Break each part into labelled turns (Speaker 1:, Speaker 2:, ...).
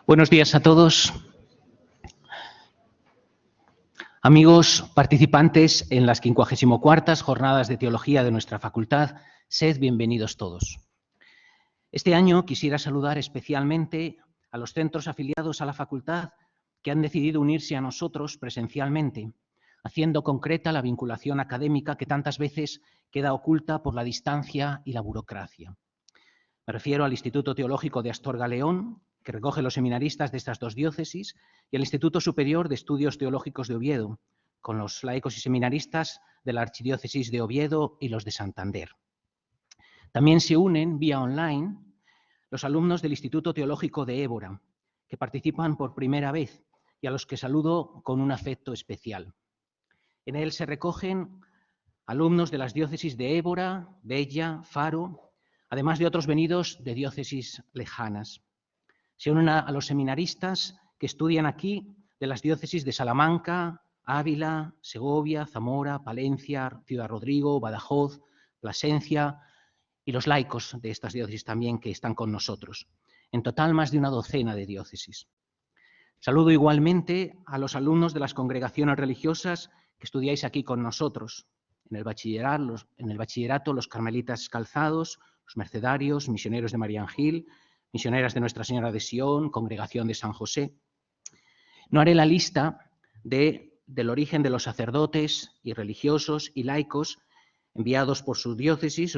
Speaker 1: Buenos días a todos. Amigos participantes en las 54ª Jornadas de Teología de nuestra facultad, sed bienvenidos todos. Este año quisiera saludar especialmente a los centros afiliados a la facultad que han decidido unirse a nosotros presencialmente, haciendo concreta la vinculación académica que tantas veces queda oculta por la distancia y la burocracia. Me refiero al Instituto Teológico de Astorga León, que recoge los seminaristas de estas dos diócesis, y al Instituto Superior de Estudios Teológicos de Oviedo, con los laicos y seminaristas de la Archidiócesis de Oviedo y los de Santander. También se unen vía online los alumnos del Instituto Teológico de Évora, que participan por primera vez y a los que saludo con un afecto especial. En él se recogen alumnos de las diócesis de Évora, Bella, Faro, además de otros venidos de diócesis lejanas. Se unen a los seminaristas que estudian aquí de las diócesis de Salamanca, Ávila, Segovia, Zamora, Palencia, Ciudad Rodrigo, Badajoz, Plasencia y los laicos de estas diócesis también que están con nosotros. En total, más de una docena de diócesis. Saludo igualmente a los alumnos de las congregaciones religiosas que estudiáis aquí con nosotros. En el bachillerato, los carmelitas calzados, los mercedarios, misioneros de María Ángel, misioneras de Nuestra Señora de Sion, Congregación de San José. No haré la lista del origen de los sacerdotes y religiosos y laicos enviados por sus diócesis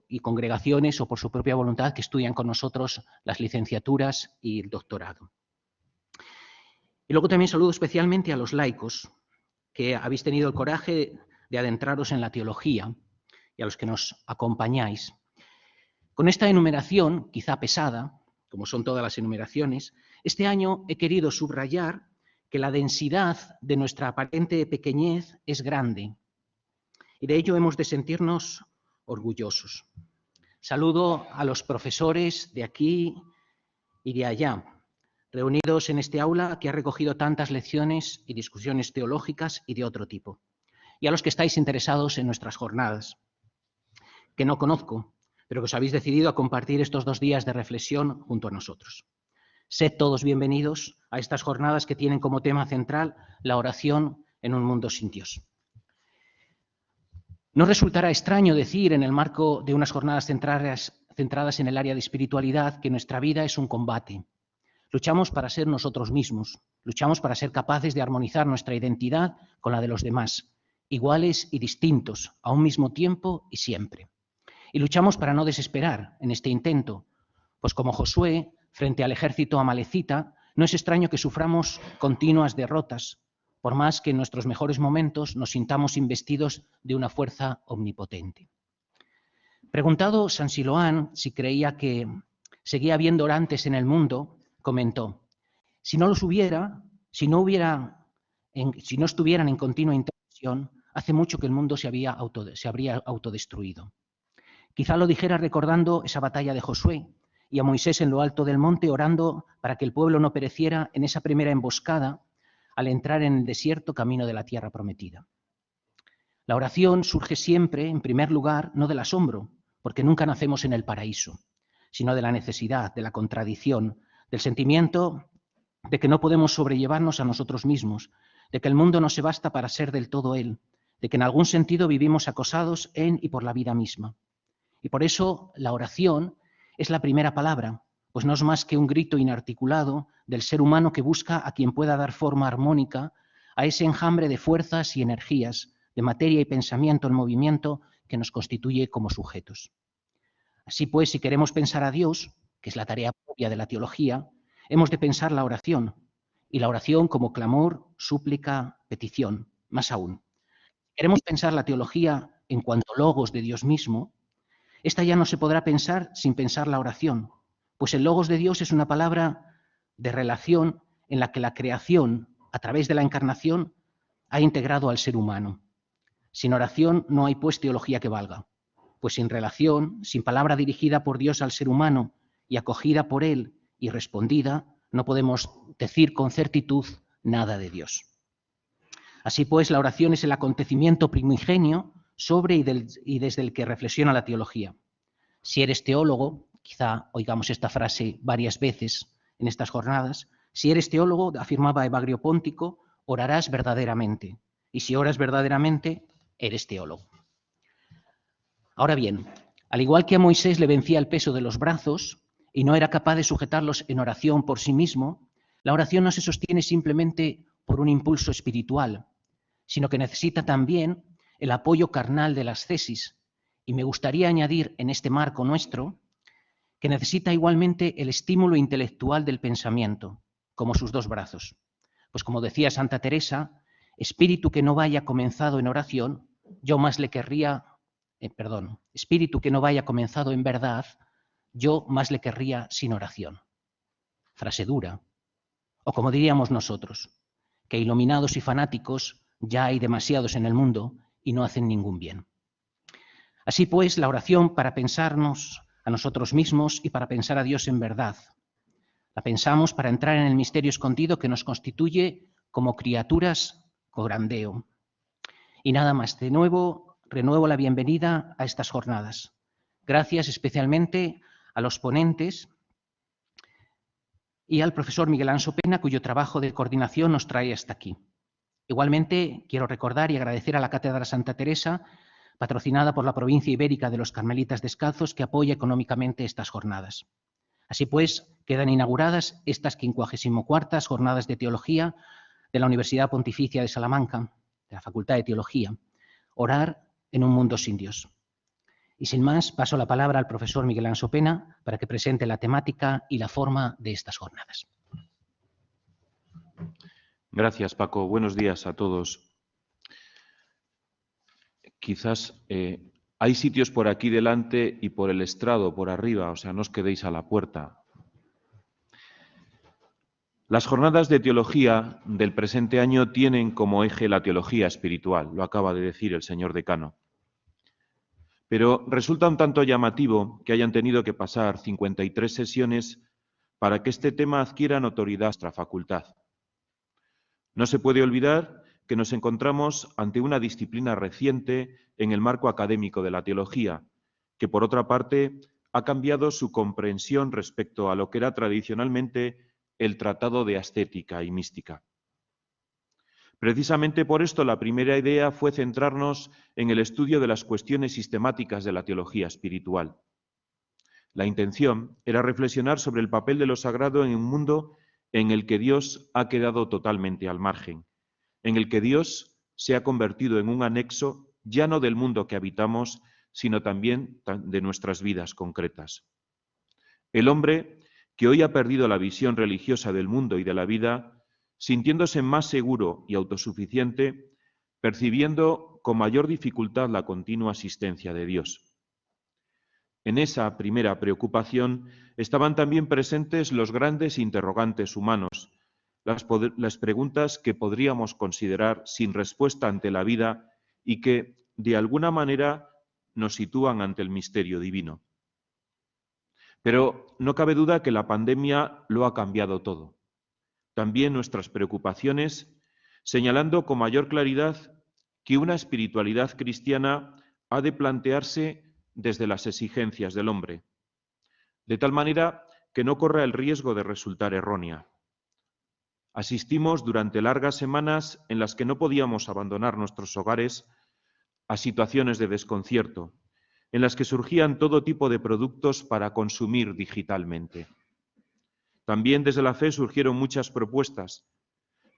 Speaker 1: y congregaciones o por su propia voluntad que estudian con nosotros las licenciaturas y el doctorado. Y luego también saludo especialmente a los laicos que habéis tenido el coraje de adentraros en la teología y a los que nos acompañáis. Con esta enumeración, quizá pesada, como son todas las enumeraciones, este año he querido subrayar que la densidad de nuestra aparente pequeñez es grande y de ello hemos de sentirnos orgullosos. Saludo a los profesores de aquí y de allá, reunidos en este aula que ha recogido tantas lecciones y discusiones teológicas y de otro tipo, y a los que estáis interesados en nuestras jornadas, que no conozco, pero que os habéis decidido a compartir estos 2 días de reflexión junto a nosotros. Sed todos bienvenidos a estas jornadas que tienen como tema central la oración en un mundo sin Dios. No resultará extraño decir, en el marco de unas jornadas centradas en el área de espiritualidad, que nuestra vida es un combate. Luchamos para ser nosotros mismos, luchamos para ser capaces de armonizar nuestra identidad con la de los demás, iguales y distintos, a un mismo tiempo y siempre. Y luchamos para no desesperar en este intento, pues como Josué, frente al ejército amalecita, no es extraño que suframos continuas derrotas, por más que en nuestros mejores momentos nos sintamos investidos de una fuerza omnipotente. Preguntado San Siloán si creía que seguía habiendo orantes en el mundo, comentó: si no los hubiera, si no estuvieran en continua intercesión, hace mucho que el mundo se habría autodestruido. Quizá lo dijera recordando esa batalla de Josué y a Moisés en lo alto del monte orando para que el pueblo no pereciera en esa primera emboscada al entrar en el desierto camino de la tierra prometida. La oración surge siempre, en primer lugar, no del asombro, porque nunca nacemos en el paraíso, sino de la necesidad, de la contradicción, del sentimiento de que no podemos sobrellevarnos a nosotros mismos, de que el mundo no se basta para ser del todo él, de que en algún sentido vivimos acosados en y por la vida misma. Y por eso la oración es la primera palabra, pues no es más que un grito inarticulado del ser humano que busca a quien pueda dar forma armónica a ese enjambre de fuerzas y energías, de materia y pensamiento en movimiento que nos constituye como sujetos. Así pues, si queremos pensar a Dios, que es la tarea propia de la teología, hemos de pensar la oración, y la oración como clamor, súplica, petición, más aún. Si queremos pensar la teología en cuanto logos de Dios mismo, esta ya no se podrá pensar sin pensar la oración, pues el logos de Dios es una palabra de relación en la que la creación, a través de la encarnación, ha integrado al ser humano. Sin oración no hay pues teología que valga, pues sin relación, sin palabra dirigida por Dios al ser humano y acogida por él y respondida, no podemos decir con certitud nada de Dios. Así pues, la oración es el acontecimiento primigenio sobre y desde el que reflexiona la teología. Si eres teólogo, quizá oigamos esta frase varias veces, en estas jornadas. Si eres teólogo, afirmaba Evagrio Póntico, orarás verdaderamente. Y si oras verdaderamente, eres teólogo. Ahora bien, al igual que a Moisés le vencía el peso de los brazos y no era capaz de sujetarlos en oración por sí mismo, la oración no se sostiene simplemente por un impulso espiritual, sino que necesita también el apoyo carnal de la ascesis. Y me gustaría añadir en este marco nuestro que necesita igualmente el estímulo intelectual del pensamiento, como sus dos brazos. Pues como decía Santa Teresa, espíritu que no vaya comenzado en oración, yo más le querría, espíritu que no vaya comenzado en verdad, yo más le querría sin oración. Frase dura. O como diríamos nosotros, que iluminados y fanáticos ya hay demasiados en el mundo y no hacen ningún bien. Así pues, la oración para pensarnos a nosotros mismos y para pensar a Dios en verdad. La pensamos para entrar en el misterio escondido que nos constituye como criaturas corandeo. Y nada más, de nuevo, renuevo la bienvenida a estas jornadas. Gracias especialmente a los ponentes y al profesor Miguel Anso Pena, cuyo trabajo de coordinación nos trae hasta aquí. Igualmente, quiero recordar y agradecer a la Cátedra Santa Teresa, patrocinada por la provincia ibérica de los Carmelitas Descalzos, que apoya económicamente estas jornadas. Así pues, quedan inauguradas estas 54ª Jornadas de Teología de la Universidad Pontificia de Salamanca, de la Facultad de Teología. Orar en un mundo sin Dios. Y sin más, paso la palabra al profesor Miguel Anso Pena para que presente la temática y la forma de estas jornadas.
Speaker 2: Gracias, Paco. Buenos días a todos. Quizás hay sitios por aquí delante y por el estrado, por arriba, o sea, no os quedéis a la puerta. Las jornadas de teología del presente año tienen como eje la teología espiritual, lo acaba de decir el señor decano. Pero resulta un tanto llamativo que hayan tenido que pasar 53 sesiones para que este tema adquiera notoriedad en nuestra facultad. No se puede olvidar que nos encontramos ante una disciplina reciente en el marco académico de la teología, que por otra parte ha cambiado su comprensión respecto a lo que era tradicionalmente el tratado de ascética y mística. Precisamente por esto la primera idea fue centrarnos en el estudio de las cuestiones sistemáticas de la teología espiritual. La intención era reflexionar sobre el papel de lo sagrado en un mundo en el que Dios ha quedado totalmente al margen, en el que Dios se ha convertido en un anexo ya no del mundo que habitamos, sino también de nuestras vidas concretas. El hombre, que hoy ha perdido la visión religiosa del mundo y de la vida, sintiéndose más seguro y autosuficiente, percibiendo con mayor dificultad la continua asistencia de Dios. En esa primera preocupación estaban también presentes los grandes interrogantes humanos, las preguntas que podríamos considerar sin respuesta ante la vida y que, de alguna manera, nos sitúan ante el misterio divino. Pero no cabe duda que la pandemia lo ha cambiado todo. También nuestras preocupaciones, señalando con mayor claridad que una espiritualidad cristiana ha de plantearse desde las exigencias del hombre, de tal manera que no corra el riesgo de resultar errónea. Asistimos durante largas semanas en las que no podíamos abandonar nuestros hogares a situaciones de desconcierto, en las que surgían todo tipo de productos para consumir digitalmente. También desde la fe surgieron muchas propuestas,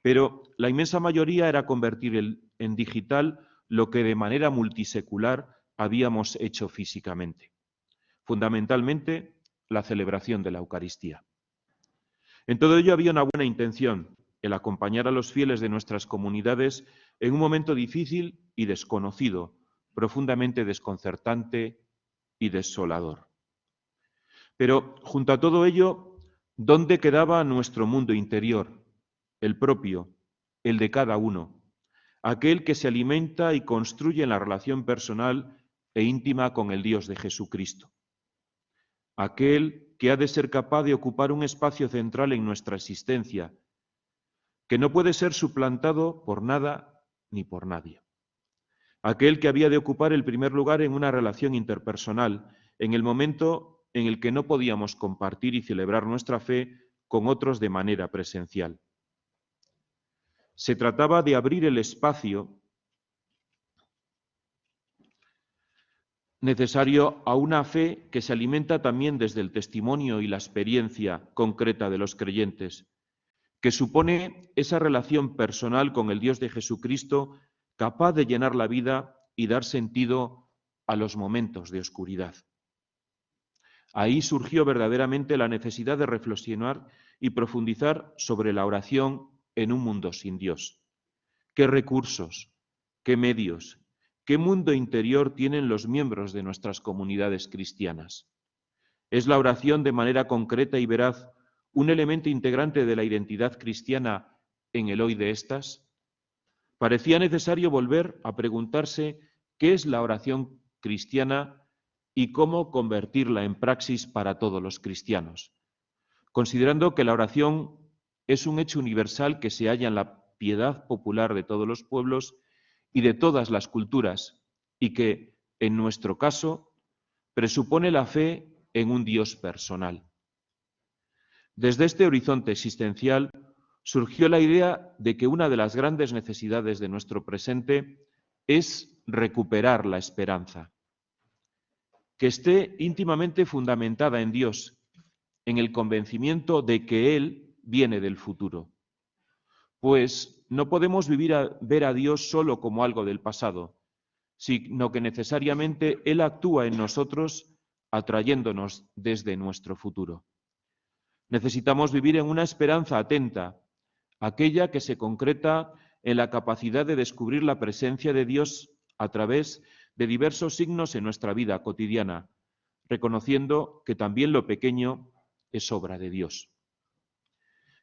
Speaker 2: pero la inmensa mayoría era convertir en digital lo que de manera multisecular habíamos hecho físicamente. Fundamentalmente, la celebración de la Eucaristía. En todo ello había una buena intención, el acompañar a los fieles de nuestras comunidades en un momento difícil y desconocido, profundamente desconcertante y desolador. Pero junto a todo ello, ¿dónde quedaba nuestro mundo interior, el propio, el de cada uno, aquel que se alimenta y construye en la relación personal e íntima con el Dios de Jesucristo? Aquel que ha de ser capaz de ocupar un espacio central en nuestra existencia, que no puede ser suplantado por nada ni por nadie. Aquel que había de ocupar el primer lugar en una relación interpersonal, en el momento en el que no podíamos compartir y celebrar nuestra fe con otros de manera presencial. Se trataba de abrir el espacio necesario a una fe que se alimenta también desde el testimonio y la experiencia concreta de los creyentes, que supone esa relación personal con el Dios de Jesucristo capaz de llenar la vida y dar sentido a los momentos de oscuridad. Ahí surgió verdaderamente la necesidad de reflexionar y profundizar sobre la oración en un mundo sin Dios. ¿Qué recursos, qué medios, qué mundo interior tienen los miembros de nuestras comunidades cristianas? ¿Es la oración de manera concreta y veraz un elemento integrante de la identidad cristiana en el hoy de estas? Parecía necesario volver a preguntarse qué es la oración cristiana y cómo convertirla en praxis para todos los cristianos, considerando que la oración es un hecho universal que se halla en la piedad popular de todos los pueblos y de todas las culturas, y que, en nuestro caso, presupone la fe en un Dios personal. Desde este horizonte existencial surgió la idea de que una de las grandes necesidades de nuestro presente es recuperar la esperanza, que esté íntimamente fundamentada en Dios, en el convencimiento de que Él viene del futuro. Pues no podemos ver a Dios solo como algo del pasado, sino que necesariamente Él actúa en nosotros atrayéndonos desde nuestro futuro. Necesitamos vivir en una esperanza atenta, aquella que se concreta en la capacidad de descubrir la presencia de Dios a través de diversos signos en nuestra vida cotidiana, reconociendo que también lo pequeño es obra de Dios.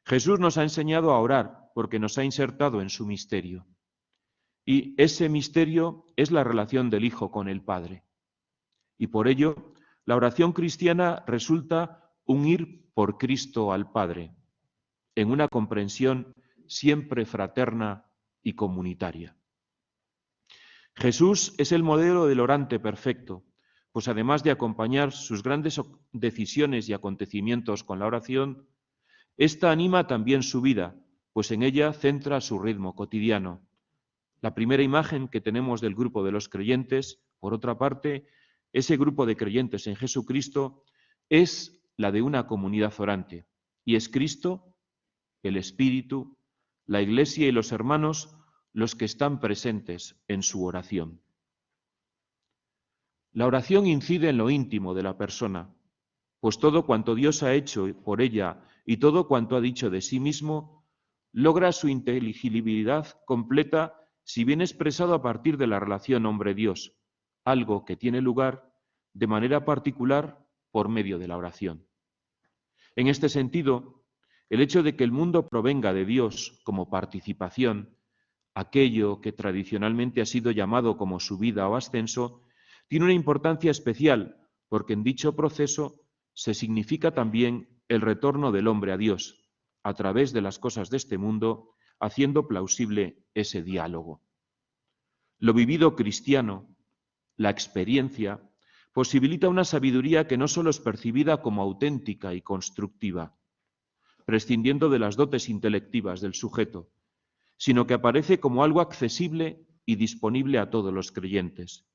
Speaker 2: Jesús nos ha enseñado a orar porque nos ha insertado en su misterio. Y ese misterio es la relación del Hijo con el Padre. Y por ello, la oración cristiana resulta un ir por Cristo al Padre, en una comprensión siempre fraterna y comunitaria. Jesús es el modelo del orante perfecto, pues además de acompañar sus grandes decisiones y acontecimientos con la oración, esta anima también su vida, pues en ella centra su ritmo cotidiano. La primera imagen que tenemos del grupo de los creyentes, por otra parte, ese grupo de creyentes en Jesucristo, es la de una comunidad orante, y es Cristo, el Espíritu, la Iglesia y los hermanos los que están presentes en su oración. La oración incide en lo íntimo de la persona, pues todo cuanto Dios ha hecho por ella y todo cuanto ha dicho de sí mismo, logra su inteligibilidad completa si bien expresado a partir de la relación hombre-Dios, algo que tiene lugar de manera particular por medio de la oración. En este sentido, el hecho de que el mundo provenga de Dios como participación, aquello que tradicionalmente ha sido llamado como subida o ascenso, tiene una importancia especial porque en dicho proceso se significa también el retorno del hombre a Dios, a través de las cosas de este mundo, haciendo plausible ese diálogo. Lo vivido cristiano, la experiencia, posibilita una sabiduría que no solo es percibida como auténtica y constructiva, prescindiendo de las dotes intelectivas del sujeto, sino que aparece como algo accesible y disponible a todos los creyentes.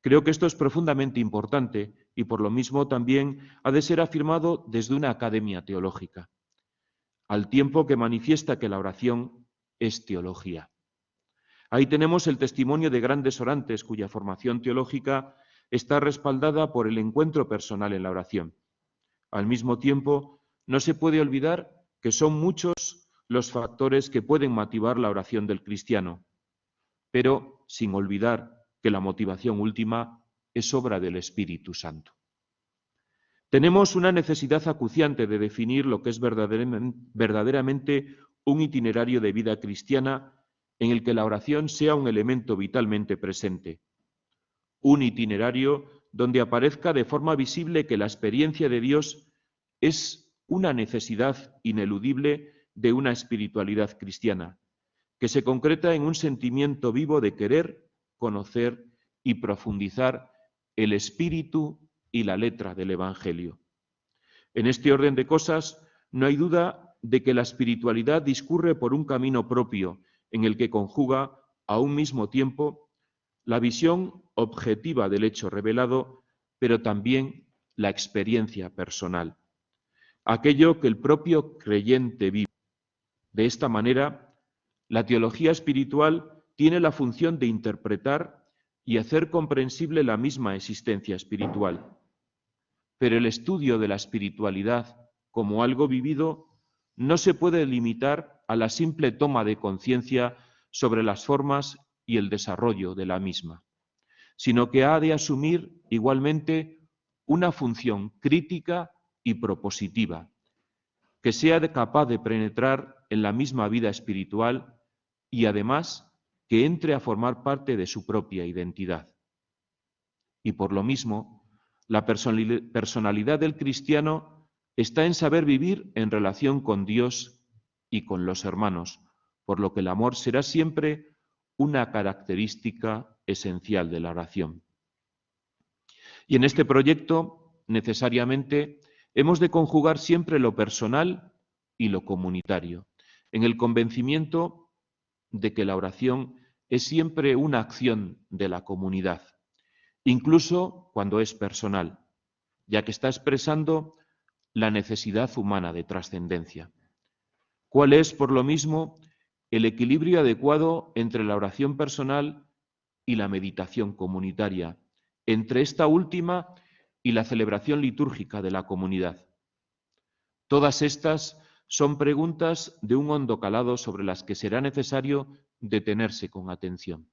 Speaker 2: Creo que esto es profundamente importante y por lo mismo también ha de ser afirmado desde una academia teológica, al tiempo que manifiesta que la oración es teología. Ahí tenemos el testimonio de grandes orantes cuya formación teológica está respaldada por el encuentro personal en la oración. Al mismo tiempo, no se puede olvidar que son muchos los factores que pueden motivar la oración del cristiano, pero sin olvidar que la motivación última es obra del Espíritu Santo. Tenemos una necesidad acuciante de definir lo que es verdaderamente un itinerario de vida cristiana en el que la oración sea un elemento vitalmente presente. Un itinerario donde aparezca de forma visible que la experiencia de Dios es una necesidad ineludible de una espiritualidad cristiana, que se concreta en un sentimiento vivo de querer, conocer y profundizar el espíritu y la letra del Evangelio. En este orden de cosas, no hay duda de que la espiritualidad discurre por un camino propio en el que conjuga a un mismo tiempo la visión objetiva del hecho revelado, pero también la experiencia personal, aquello que el propio creyente vive. De esta manera, la teología espiritual tiene la función de interpretar y hacer comprensible la misma existencia espiritual. Pero el estudio de la espiritualidad como algo vivido no se puede limitar a la simple toma de conciencia sobre las formas y el desarrollo de la misma, sino que ha de asumir igualmente una función crítica y propositiva, que sea capaz de penetrar en la misma vida espiritual y además que entre a formar parte de su propia identidad. Y por lo mismo, la personalidad del cristiano está en saber vivir en relación con Dios y con los hermanos, por lo que el amor será siempre una característica esencial de la oración. Y en este proyecto, necesariamente, hemos de conjugar siempre lo personal y lo comunitario, en el convencimiento de que la oración es siempre una acción de la comunidad, incluso cuando es personal, ya que está expresando la necesidad humana de trascendencia. ¿Cuál es, por lo mismo, el equilibrio adecuado entre la oración personal y la meditación comunitaria, entre esta última y la celebración litúrgica de la comunidad? Todas estas son preguntas de un hondo calado sobre las que será necesario detenerse con atención.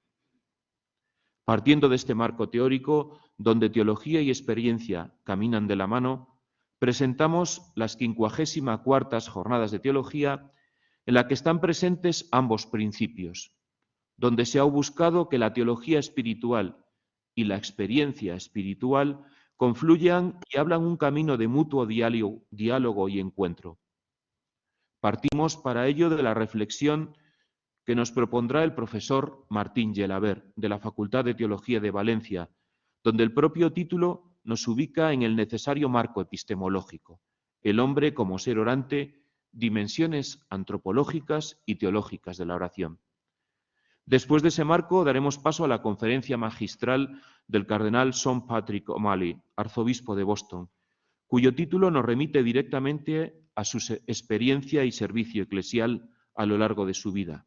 Speaker 2: Partiendo de este marco teórico, donde teología y experiencia caminan de la mano, presentamos las 54ª Jornadas de Teología, en la que están presentes ambos principios, donde se ha buscado que la teología espiritual y la experiencia espiritual confluyan y hablan un camino de mutuo diálogo y encuentro. Partimos para ello de la reflexión que nos propondrá el profesor Martín Gelabert, de la Facultad de Teología de Valencia, donde el propio título nos ubica en el necesario marco epistemológico: el hombre como ser orante, dimensiones antropológicas y teológicas de la oración. Después de ese marco daremos paso a la conferencia magistral del cardenal Sean Patrick O'Malley, arzobispo de Boston, cuyo título nos remite directamente a su experiencia y servicio eclesial a lo largo de su vida: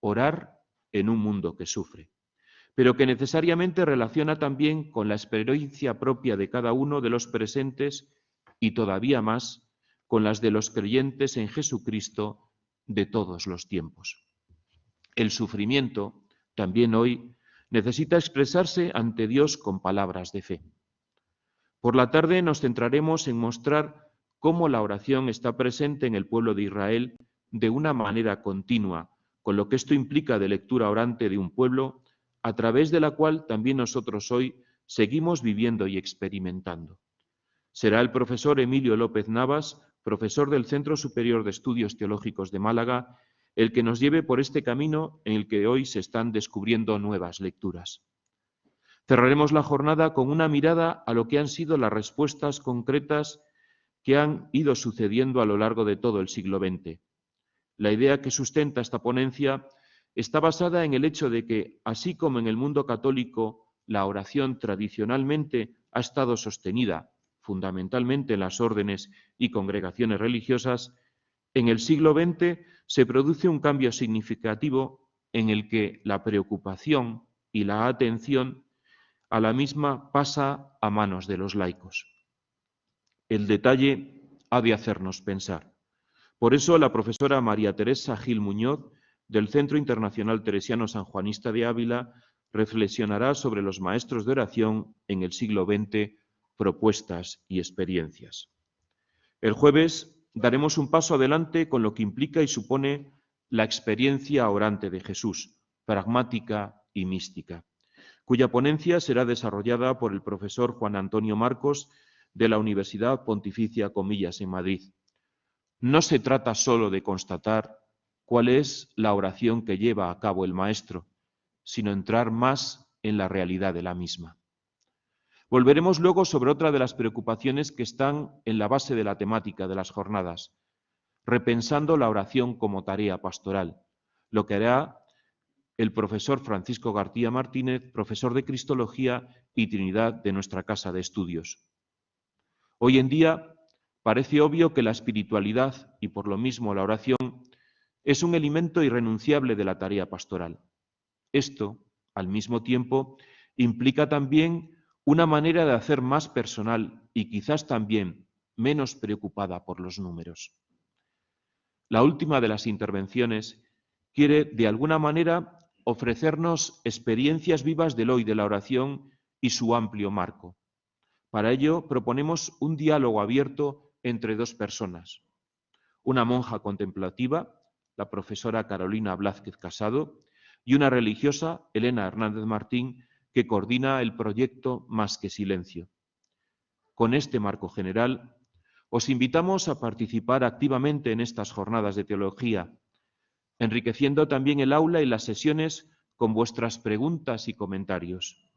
Speaker 2: orar en un mundo que sufre, pero que necesariamente relaciona también con la experiencia propia de cada uno de los presentes y todavía más con las de los creyentes en Jesucristo de todos los tiempos. El sufrimiento, también hoy, necesita expresarse ante Dios con palabras de fe. Por la tarde nos centraremos en mostrar cómo la oración está presente en el pueblo de Israel de una manera continua, con lo que esto implica de lectura orante de un pueblo, a través de la cual también nosotros hoy seguimos viviendo y experimentando. Será el profesor Emilio López Navas, profesor del Centro Superior de Estudios Teológicos de Málaga, el que nos lleve por este camino en el que hoy se están descubriendo nuevas lecturas. Cerraremos la jornada con una mirada a lo que han sido las respuestas concretas que han ido sucediendo a lo largo de todo el siglo XX. La idea que sustenta esta ponencia está basada en el hecho de que, así como en el mundo católico la oración tradicionalmente ha estado sostenida fundamentalmente en las órdenes y congregaciones religiosas, en el siglo XX se produce un cambio significativo en el que la preocupación y la atención a la misma pasa a manos de los laicos. El detalle ha de hacernos pensar. Por eso la profesora María Teresa Gil Muñoz, del Centro Internacional Teresiano Sanjuanista de Ávila, reflexionará sobre los maestros de oración en el siglo XX, propuestas y experiencias. El jueves daremos un paso adelante con lo que implica y supone la experiencia orante de Jesús, pragmática y mística, cuya ponencia será desarrollada por el profesor Juan Antonio Marcos de la Universidad Pontificia Comillas en Madrid. No se trata solo de constatar cuál es la oración que lleva a cabo el maestro, sino entrar más en la realidad de la misma. Volveremos luego sobre otra de las preocupaciones que están en la base de la temática de las jornadas, repensando la oración como tarea pastoral, lo que hará el profesor Francisco García Martínez, profesor de Cristología y Trinidad de nuestra Casa de Estudios. Hoy en día parece obvio que la espiritualidad y por lo mismo la oración es un elemento irrenunciable de la tarea pastoral. Esto, al mismo tiempo, implica también una manera de hacer más personal y quizás también menos preocupada por los números. La última de las intervenciones quiere, de alguna manera, ofrecernos experiencias vivas del hoy de la oración y su amplio marco. Para ello, proponemos un diálogo abierto entre dos personas. Una monja contemplativa, la profesora Carolina Blázquez Casado, y una religiosa, Elena Hernández Martín, que coordina el proyecto Más que Silencio. Con este marco general, os invitamos a participar activamente en estas jornadas de teología, enriqueciendo también el aula y las sesiones con vuestras preguntas y comentarios.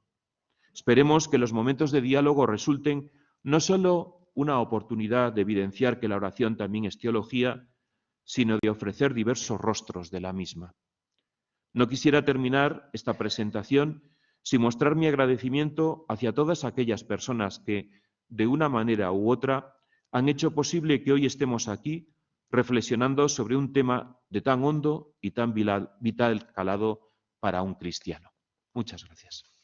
Speaker 2: Esperemos que los momentos de diálogo resulten no solo una oportunidad de evidenciar que la oración también es teología, sino de ofrecer diversos rostros de la misma. No quisiera terminar esta presentación sin mostrar mi agradecimiento hacia todas aquellas personas que, de una manera u otra, han hecho posible que hoy estemos aquí reflexionando sobre un tema de tan hondo y tan vital calado para un cristiano. Muchas gracias.